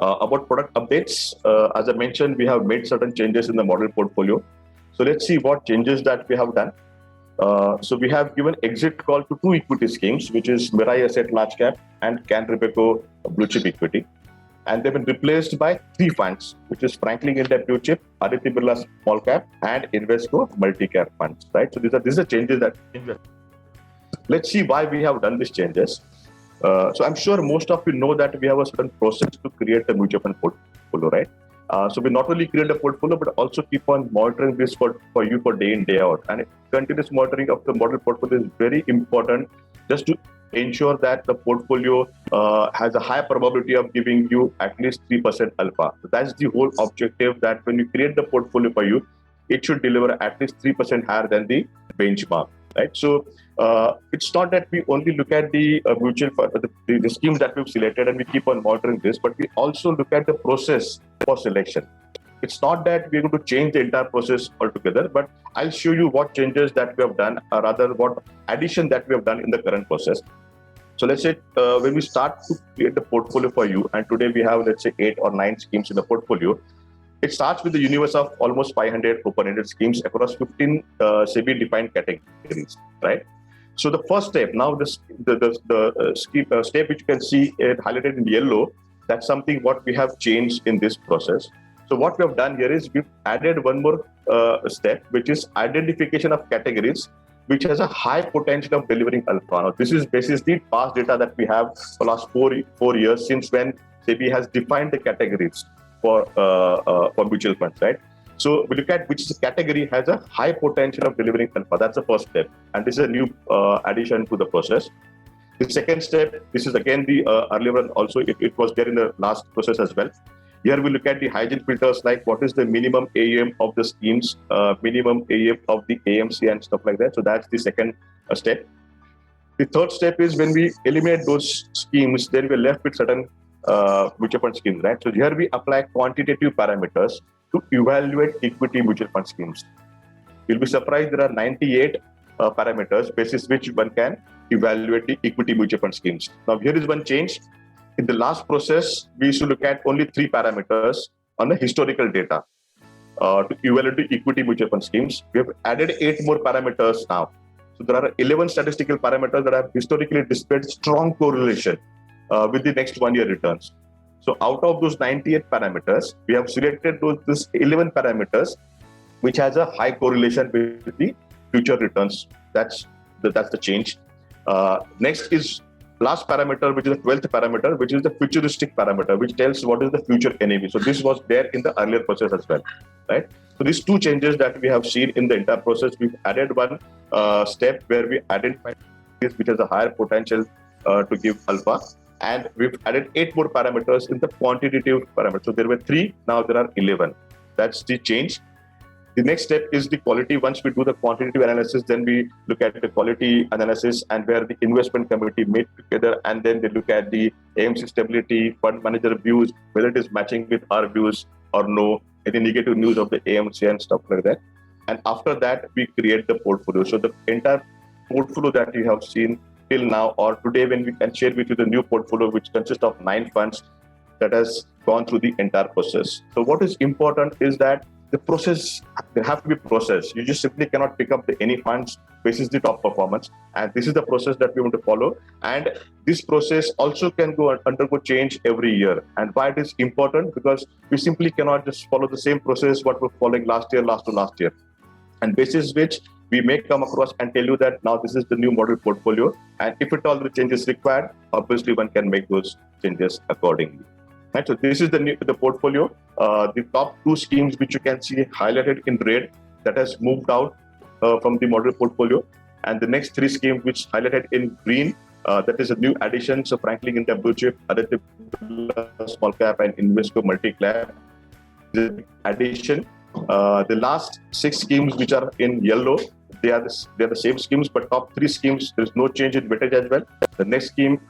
About product updates, as I mentioned, we have made certain changes in the model portfolio. So let's see what changes that we have done. So we have given exit call to two equity schemes, which is Mirai Asset Large Cap and Can Ribeco Blue Chip Equity. And they've been replaced by three funds, which is Franklin India Blue Chip, Aditya Birla Small Cap, and Invesco Multi Cap funds, right? So these are changes that. Let's see why we have done these changes. So I'm sure most of you know that we have a certain process to create a mutual fund portfolio, right? So we not only create a portfolio, but also keep on monitoring this for you for day in, day out. And continuous monitoring of the model portfolio is very important just to ensure that the portfolio has a high probability of giving you at least 3% alpha. So that's the whole objective, that when you create the portfolio for you, it should deliver at least 3% higher than the benchmark, right? So it's not that we only look at the mutual fund, the schemes that we've selected and we keep on monitoring this, but we also look at the process for selection. It's not that we're going to change the entire process altogether, but I'll show you what changes that we have done, or rather what addition that we have done in the current process. So let's say when we start to create the portfolio for you, and today we have, let's say, 8 or 9 schemes in the portfolio. It starts with the universe of almost 500 open-ended schemes across 15 SEBI-defined categories, right? So the first step, now the step which you can see it highlighted in yellow, that's something what we have changed in this process. So what we have done here is we've added one more step, which is identification of categories which has a high potential of delivering alpha. Now, this is basically past data that we have for the last 4 years since when SEBI has defined the categories for mutual funds, right? So we look at which category has a high potential of delivering alpha. That's the first step, and this is a new addition to the process. The second step, this is again the earlier one also, it was there in the last process as well. Here we look at the hygiene filters, like what is the minimum AUM of the schemes, minimum AUM of the AMC and stuff like that. So that's the second step. The third step is when we eliminate those schemes, then we're left with certain mutual fund schemes, right? So here we apply quantitative parameters to evaluate equity mutual fund schemes. You'll be surprised there are 98 parameters basis which one can evaluate the equity mutual fund schemes. Now here is one change. In the last process, we used to look at only 3 parameters on the historical data to evaluate the equity mutual fund schemes. We have added 8 more parameters now. So there are 11 statistical parameters that have historically displayed strong correlation with the next 1 year returns. So out of those 98 parameters, we have selected those 11 parameters which has a high correlation with the future returns. That's the change. Next is last parameter, which is the 12th parameter, which is the futuristic parameter, which tells what is the future NAV. So this was there in the earlier process as well, right? So these 2 changes that we have seen in the entire process, we've added one step where we identify this which has a higher potential to give alpha, and we've added 8 more parameters in the quantitative parameters. So there were 3, now there are 11. That's the change. The next step is the quality. Once we do the quantitative analysis, then we look at the quality analysis, and where the investment committee meet together, and then they look at the AMC stability, fund manager views, whether it is matching with our views or no, any negative news of the AMC and stuff like that. And after that, we create the portfolio. So the entire portfolio that you have seen till now, or today when we can share with you the new portfolio, which consists of 9 funds that has gone through the entire process. So what is important is that the process, there have to be process. You just simply cannot pick up any funds basis the top performance. And this is the process that we want to follow. And this process also can undergo change every year. And why it is important? Because we simply cannot just follow the same process what we're following last year. And basis which we may come across and tell you that now this is the new model portfolio. And if at all the change is required, obviously one can make those changes accordingly. Right, so this is the portfolio. The top 2 schemes which you can see highlighted in red, that has moved out from the model portfolio, and the next 3 schemes which highlighted in green, that is a new addition. So Franklin India Blue Chip, Aditya Small Cap, and Invesco Multi Cap addition. The last 6 schemes which are in yellow, they are the same schemes, but top 3 schemes there is no change in weightage as well. The next scheme,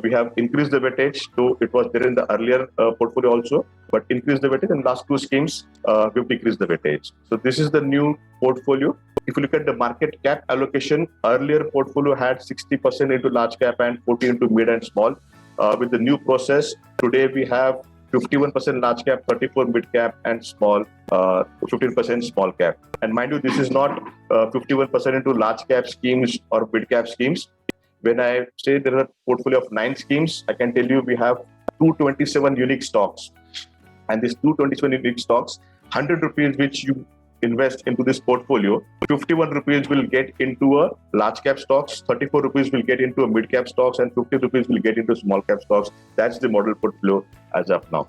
we have increased the weightage, so it was there in the earlier portfolio also, but increased the weightage, and last 2 schemes we've decreased the weightage. So this is the new portfolio. If you look at the market cap allocation, earlier portfolio had 60% into large cap and 40% into mid and small. With the new process, today we have 51% large cap, 34 mid cap, and small 15% small cap. And mind you, this is not 51% into large cap schemes or mid cap schemes. When I say there is a portfolio of 9 schemes, I can tell you we have 227 unique stocks. And these 227 unique stocks, 100 rupees which you invest into this portfolio, 51 rupees will get into a large cap stocks, 34 rupees will get into a mid cap stocks, and 50 rupees will get into small cap stocks. That's the model portfolio as of now.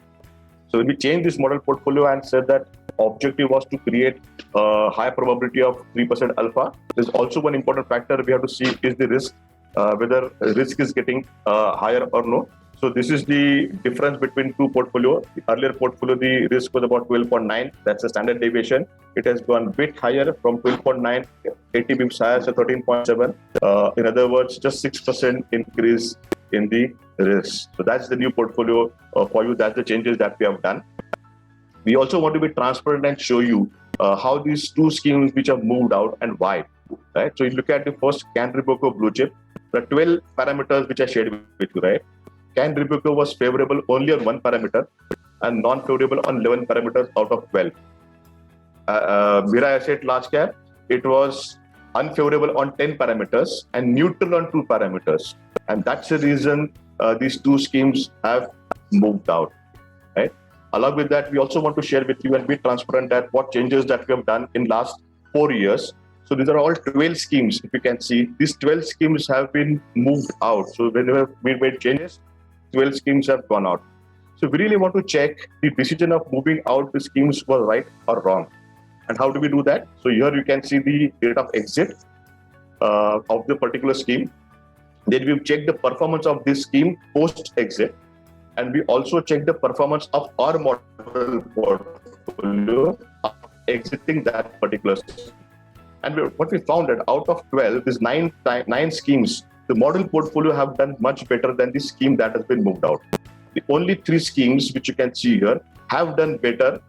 So when we changed this model portfolio and said that objective was to create a high probability of 3% alpha, there's also one important factor we have to see is the risk, whether risk is getting higher or no. So this is the difference between two portfolio. The earlier portfolio, the risk was about 12.9. That's the standard deviation. It has gone a bit higher from 12.9, 80 bips higher, so 13.7. In other words, just 6% increase in the risk. So that's the new portfolio for you. That's the changes that we have done. We also want to be transparent and show you how these two schemes which have moved out and why. Right. So you look at the first Can Rebocco Blue Chip. The 12 parameters which I shared with you, right? Can Rebocco was favorable only on one parameter and non-favorable on 11 parameters out of 12. Mira Asset Large Cap, it was unfavorable on 10 parameters and neutral on 2 parameters. And that's the reason these two schemes have moved out. Right? Along with that, we also want to share with you and be transparent that what changes that we have done in last 4 years. So these are all 12 schemes. If you can see, these 12 schemes have been moved out. So whenever we made changes, 12 schemes have gone out. So we really want to check the decision of moving out the schemes was right or wrong. And how do we do that? So here you can see the date of exit of the particular scheme. Then we've checked the performance of this scheme post-exit. And we also check the performance of our model portfolio exiting that particular scheme. And what we found that out of 12, these nine schemes, the model portfolio have done much better than the scheme that has been moved out. The only 3 schemes which you can see here have done better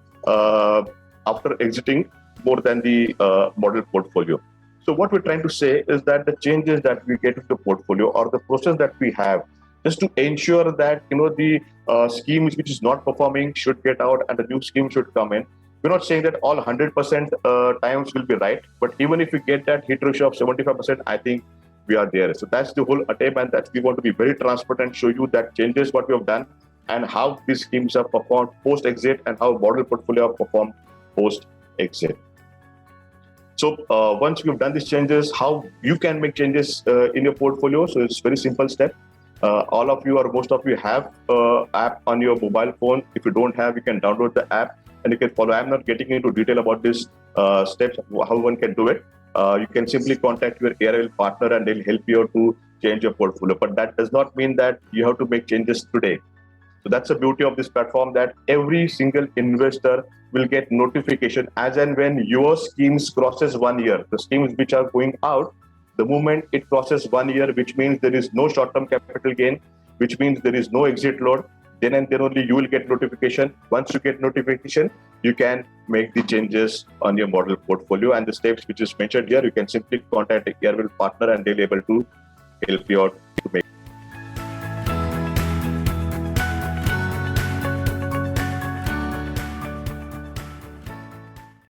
after exiting more than the model portfolio. So what we're trying to say is that the changes that we get to the portfolio or the process that we have just to ensure that the schemes which is not performing should get out and the new scheme should come in. We're not saying that all 100% times will be right, but even if we get that hit ratio of 75%, I think we are there. So that's the whole attempt, and that we want to be very transparent and show you that changes what we have done and how these schemes have performed post-exit and how model portfolio have performed post-exit. So once you've done these changes, how you can make changes in your portfolio. So it's very simple step. All of you or most of you have app on your mobile phone. If you don't have, you can download the app and you can follow. I'm not getting into detail about these steps, how one can do it. You can simply contact your ARL partner and they'll help you to change your portfolio. But that does not mean that you have to make changes today. So that's the beauty of this platform, that every single investor will get notification as and when your schemes crosses 1 year. The schemes which are going out, the moment it crosses 1 year, which means there is no short-term capital gain, which means there is no exit load, then and then only you will get notification. Once you get notification, you can make the changes on your model portfolio, and the steps which is mentioned here, you can simply contact a ARL partner and they'll be able to help you out